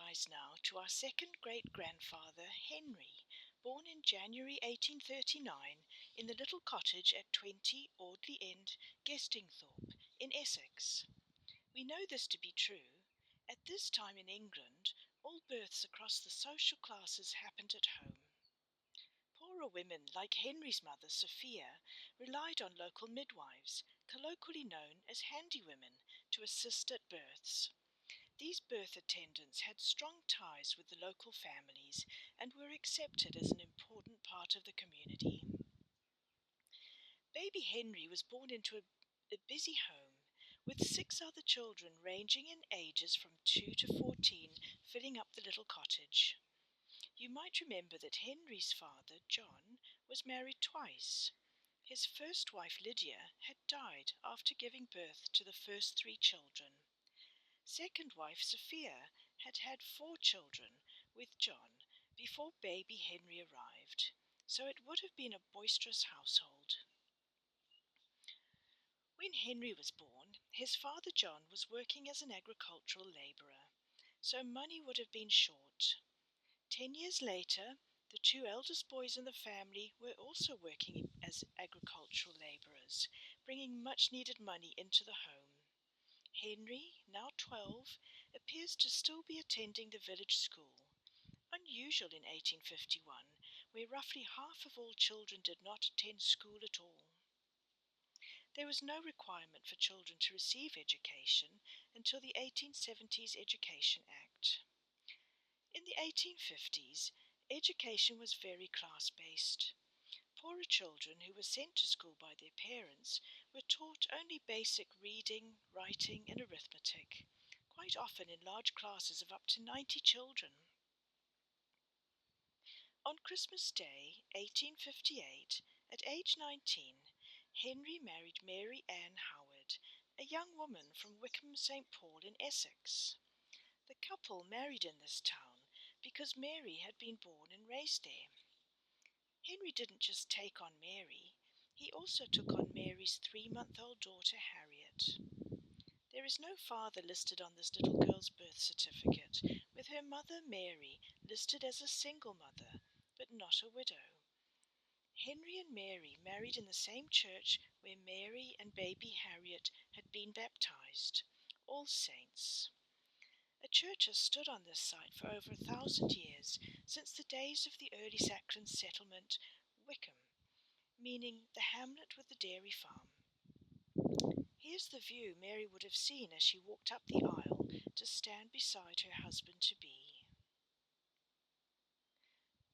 rise now to our second great-grandfather, Henry, born in January 1839 in the little cottage at 20 Audley End, Gestingthorpe, in Essex. We know this to be true. At this time in England, all births across the social classes happened at home. Poorer women, like Henry's mother, Sophia, relied on local midwives, colloquially known as handywomen, to assist at births. These birth attendants had strong ties with the local families and were accepted as an important part of the community. Baby Henry was born into a busy home, with 6 other children ranging in ages from 2 to 14 filling up the little cottage. You might remember that Henry's father, John, was married twice. His first wife, Lydia, had died after giving birth to the first 3 children. Second wife, Sophia, had had 4 children with John before baby Henry arrived, so it would have been a boisterous household. When Henry was born, his father John was working as an agricultural labourer, so money would have been short. 10 years later, the 2 eldest boys in the family were also working as agricultural labourers, bringing much-needed money into the home. Henry, now 12, appears to still be attending the village school, unusual in 1851, where roughly half of all children did not attend school at all. There was no requirement for children to receive education until the 1870s Education Act. In the 1850s, education was very class-based. Poorer children who were sent to school by their parents were taught only basic reading, writing, and arithmetic, quite often in large classes of up to 90 children. On Christmas Day, 1858, at age 19, Henry married Mary Ann Howard, a young woman from Wickham St. Paul in Essex. The couple married in this town because Mary had been born and raised there. Henry didn't just take on Mary, he also took on Mary's 3-month-old daughter Harriet. There is no father listed on this little girl's birth certificate, with her mother Mary listed as a single mother, but not a widow. Henry and Mary married in the same church where Mary and baby Harriet had been baptized, All Saints. A church has stood on this site for over 1,000 years, since the days of the early Saxon settlement, Wickham, meaning the hamlet with the dairy farm. Here's the view Mary would have seen as she walked up the aisle to stand beside her husband-to-be.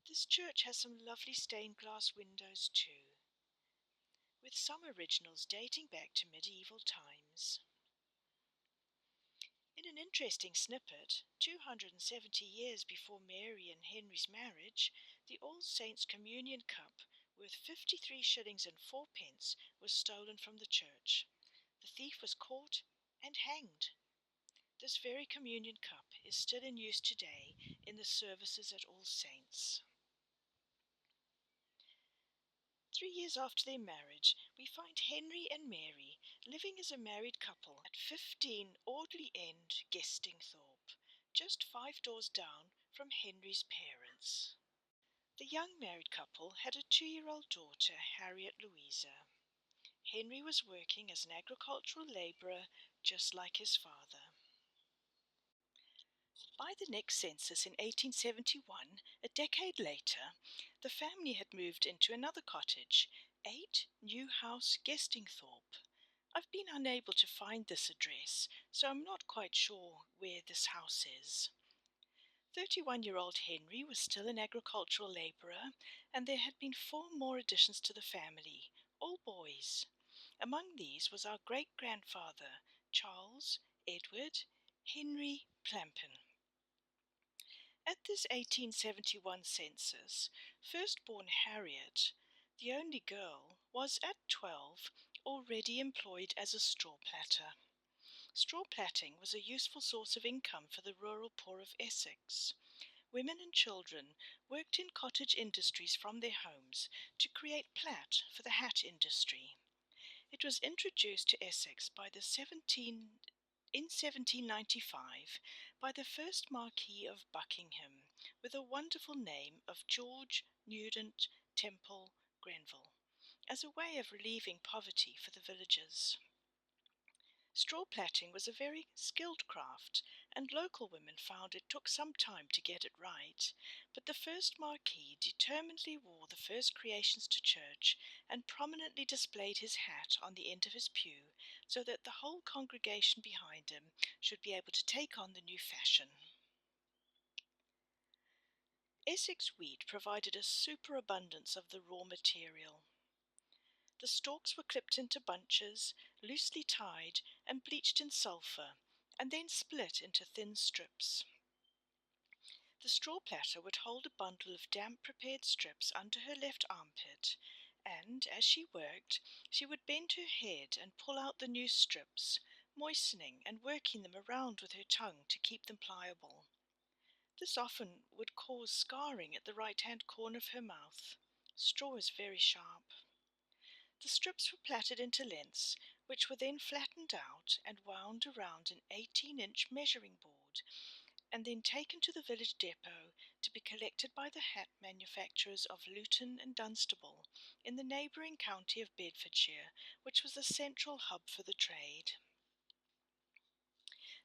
This church has some lovely stained glass windows too, with some originals dating back to medieval times. In an interesting snippet, 270 years before Mary and Henry's marriage, the All Saints Communion Cup, worth 53 shillings and 4 pence, was stolen from the church. The thief was caught and hanged. This very communion cup is still in use today in the services at All Saints. 3 years after their marriage, we find Henry and Mary living as a married couple at 15 Audley End, Gestingthorpe, just 5 doors down from Henry's parents. The young married couple had a 2-year-old daughter, Harriet Louisa. Henry was working as an agricultural labourer, just like his father. By the next census in 1871, a decade later, the family had moved into another cottage, 8 New House, Gestingthorpe. I've been unable to find this address, so I'm not quite sure where this house is. 31-year-old Henry was still an agricultural labourer, and there had been 4 more additions to the family, all boys. Among these was our great-grandfather, Charles Edward Henry Plampin. At this 1871 census, firstborn Harriet, the only girl, was at 12 already employed as a straw platter. Straw plaiting was a useful source of income for the rural poor of Essex. Women and children worked in cottage industries from their homes to create plat for the hat industry. It was introduced to Essex by the in 1795 by the first Marquis of Buckingham, with a wonderful name of George Nugent Temple Grenville, as a way of relieving poverty for the villagers. Straw plaiting was a very skilled craft, and local women found it took some time to get it right, but the first Marquis determinedly wore the first creations to church and prominently displayed his hat on the end of his pew, so that the whole congregation behind him should be able to take on the new fashion. Essex wheat provided a superabundance of the raw material. The stalks were clipped into bunches, loosely tied and bleached in sulphur, and then split into thin strips. The straw platter would hold a bundle of damp prepared strips under her left armpit, and, as she worked, she would bend her head and pull out the new strips, moistening and working them around with her tongue to keep them pliable. This often would cause scarring at the right-hand corner of her mouth. Straw is very sharp. The strips were plaited into lengths, which were then flattened out and wound around an 18-inch measuring board, and then taken to the village depot to be collected by the hat manufacturers of Luton and Dunstable, in the neighbouring county of Bedfordshire, which was the central hub for the trade.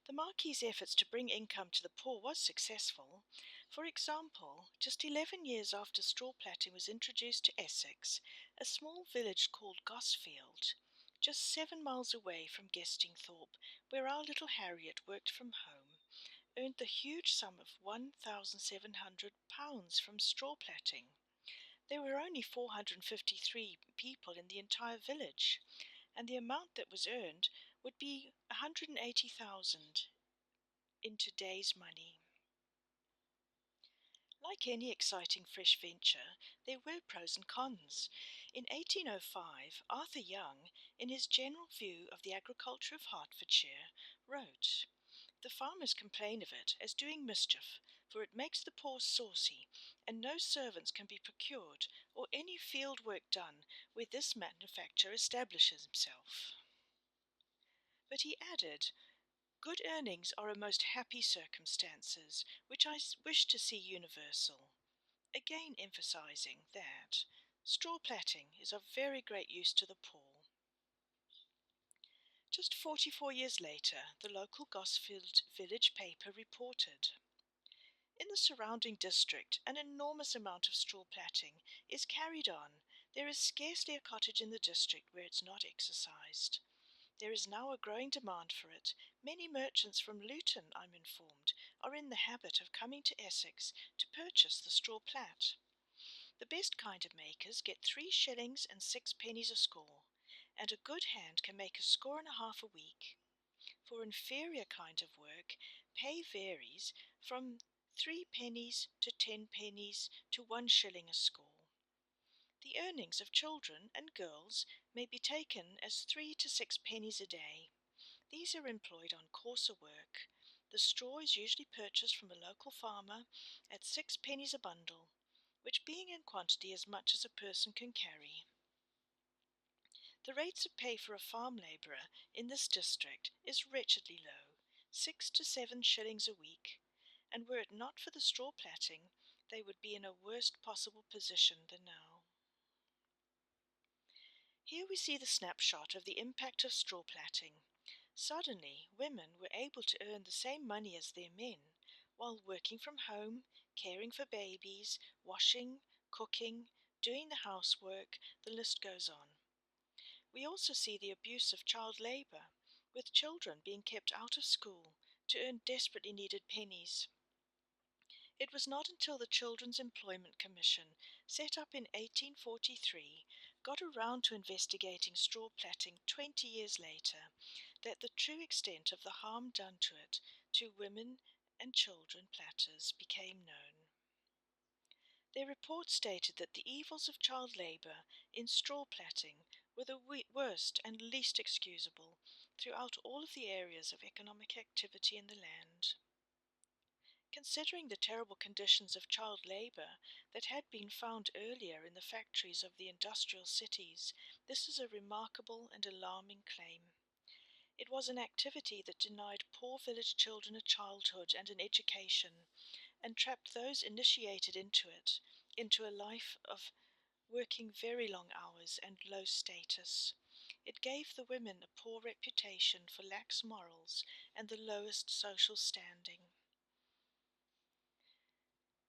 The Marquis's efforts to bring income to the poor was successful. For example, just 11 years after straw plaiting was introduced to Essex, a small village called Gosfield, just 7 miles away from Gestingthorpe, where our little Harriet worked from home, earned the huge sum of £1,700 from straw plaiting. There were only 453 people in the entire village, and the amount that was earned would be 180,000 in today's money. Like any exciting fresh venture, there were pros and cons. In 1805, Arthur Young, in his General View of the Agriculture of Hertfordshire, wrote, "The farmers complain of it as doing mischief, for it makes the poor saucy, and no servants can be procured, or any field work done, where this manufacture establishes himself." But he added, "Good earnings are a most happy circumstances, which I wish to see universal," again emphasizing that straw plaiting is of very great use to the poor. Just 44 years later, the local Gosfield village paper reported, "In the surrounding district, an enormous amount of straw plaiting is carried on. There is scarcely a cottage in the district where it's not exercised. There is now a growing demand for it. Many merchants from Luton, I'm informed, are in the habit of coming to Essex to purchase the straw plat. The best kind of makers get 3 shillings and 6 pennies a score, and a good hand can make a score and a half a week. For inferior kind of work, pay varies from 3 pennies to 10 pennies to 1 shilling a score. The earnings of children and girls may be taken as 3 to 6 pennies a day. These are employed on coarser work. The straw is usually purchased from a local farmer at 6 pennies a bundle, which being in quantity as much as a person can carry. The rates of pay for a farm labourer in this district is wretchedly low, 6 to 7 shillings a week, and were it not for the straw plaiting, they would be in a worse possible position than now." Here we see the snapshot of the impact of straw plaiting. Suddenly, women were able to earn the same money as their men, while working from home, caring for babies, washing, cooking, doing the housework, the list goes on. We also see the abuse of child labour, with children being kept out of school to earn desperately needed pennies. It was not until the Children's Employment Commission, set up in 1843, got around to investigating straw plaiting 20 years later, that the true extent of the harm done to it to women and children platters became known. Their report stated that the evils of child labour in straw plaiting were the worst and least excusable throughout all of the areas of economic activity in the land. Considering the terrible conditions of child labour that had been found earlier in the factories of the industrial cities, this is a remarkable and alarming claim. It was an activity that denied poor village children a childhood and an education, and trapped those initiated into it into a life of working very long hours and low status. It gave the women a poor reputation for lax morals and the lowest social standing.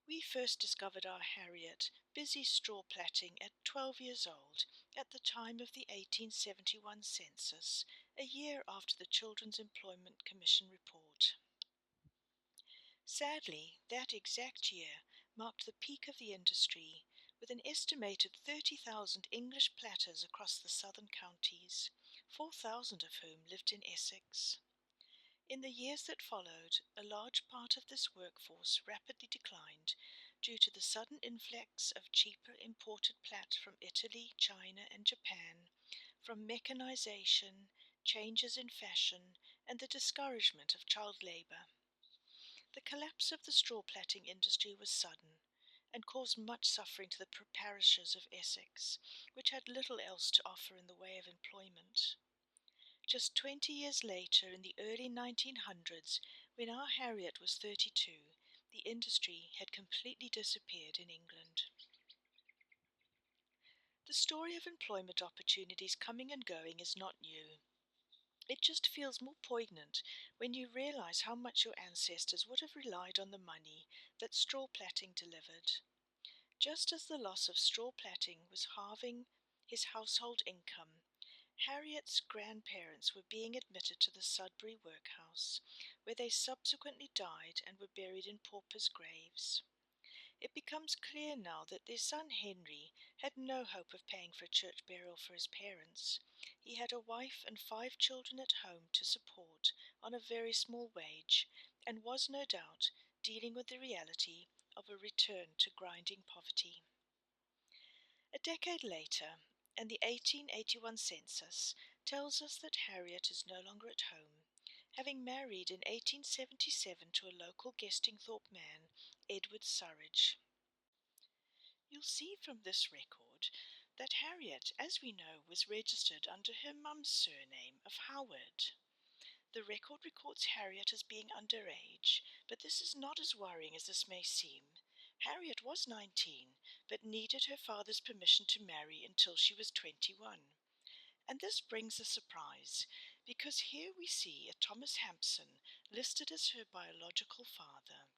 We first discovered our Harriet busy straw plaiting at 12 years old, at the time of the 1871 census, a year after the Children's Employment Commission report. Sadly, that exact year marked the peak of the industry, with an estimated 30,000 English platters across the southern counties, 4,000 of whom lived in Essex. In the years that followed, a large part of this workforce rapidly declined due to the sudden influx of cheaper imported plat from Italy, China, and Japan, from mechanization, changes in fashion, and the discouragement of child labor. The collapse of the straw plaiting industry was sudden, and caused much suffering to the parishes of Essex, which had little else to offer in the way of employment. Just 20 years later, in the early 1900s, when our Harriet was 32, the industry had completely disappeared in England. The story of employment opportunities coming and going is not new. It just feels more poignant when you realize how much your ancestors would have relied on the money that straw plaiting delivered. Just as the loss of straw plaiting was halving his household income, Harriet's grandparents were being admitted to the Sudbury workhouse, where they subsequently died and were buried in paupers' graves. It becomes clear now that their son Henry had no hope of paying for a church burial for his parents. He had a wife and 5 children at home to support on a very small wage, and was no doubt dealing with the reality of a return to grinding poverty. A decade later, and the 1881 census tells us that Harriet is no longer at home, having married in 1877 to a local Gestingthorpe man, Edward Surridge. You'll see from this record that Harriet, as we know, was registered under her mum's surname of Howard. The record records Harriet as being underage, but this is not as worrying as this may seem. Harriet was 19, but needed her father's permission to marry until she was 21. And this brings a surprise, because here we see a Thomas Hampson listed as her biological father.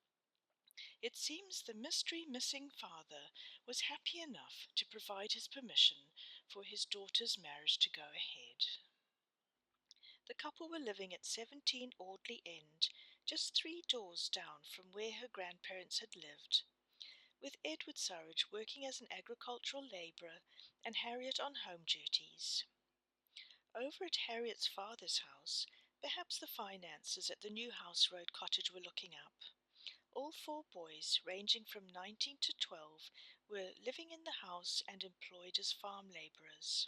It seems the mystery missing father was happy enough to provide his permission for his daughter's marriage to go ahead. The couple were living at 17 Audley End, just 3 doors down from where her grandparents had lived, with Edward Surridge working as an agricultural labourer and Harriet on home duties. Over at Harriet's father's house, perhaps the finances at the New House Road cottage were looking up. All 4 boys, ranging from 19 to 12, were living in the house and employed as farm labourers.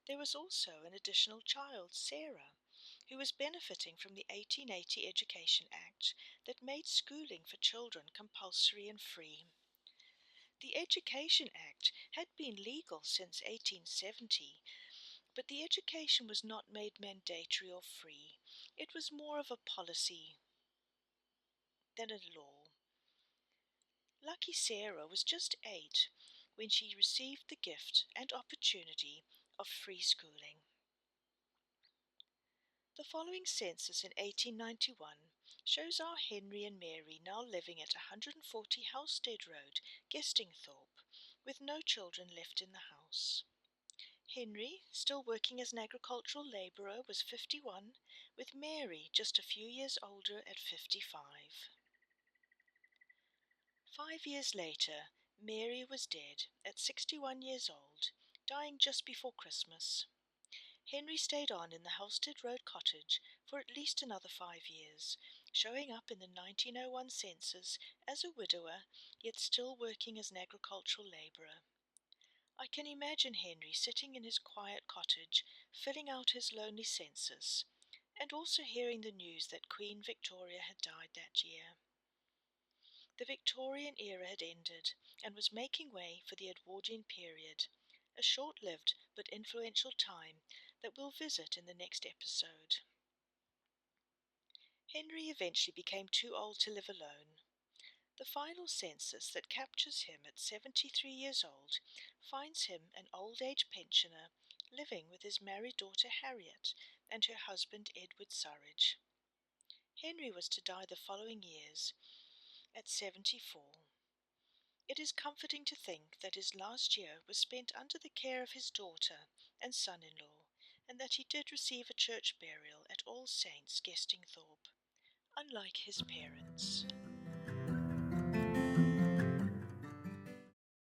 There was also an additional child, Sarah, who was benefiting from the 1880 Education Act that made schooling for children compulsory and free. The Education Act had been legal since 1870, but the education was not made mandatory or free. It was more of a policy than a law. Lucky Sarah was just 8 when she received the gift and opportunity of free schooling. The following census in 1891 shows our Henry and Mary now living at 140 Halstead Road, Gestingthorpe, with no children left in the house. Henry, still working as an agricultural labourer, was 51, with Mary just a few years older at 55. 5 years later, Mary was dead at 61 years old, dying just before Christmas. Henry stayed on in the Halstead Road cottage for at least another 5 years, showing up in the 1901 census as a widower, yet still working as an agricultural labourer. I can imagine Henry sitting in his quiet cottage, filling out his lonely census, and also hearing the news that Queen Victoria had died that year. The Victorian era had ended and was making way for the Edwardian period, a short-lived but influential time that we'll visit in the next episode. Henry eventually became too old to live alone. The final census that captures him at 73 years old finds him an old age pensioner living with his married daughter Harriet and her husband Edward Surridge. Henry was to die the following years at 74. It is comforting to think that his last year was spent under the care of his daughter and son-in-law, and that he did receive a church burial at All Saints, Gestingthorpe, unlike his parents.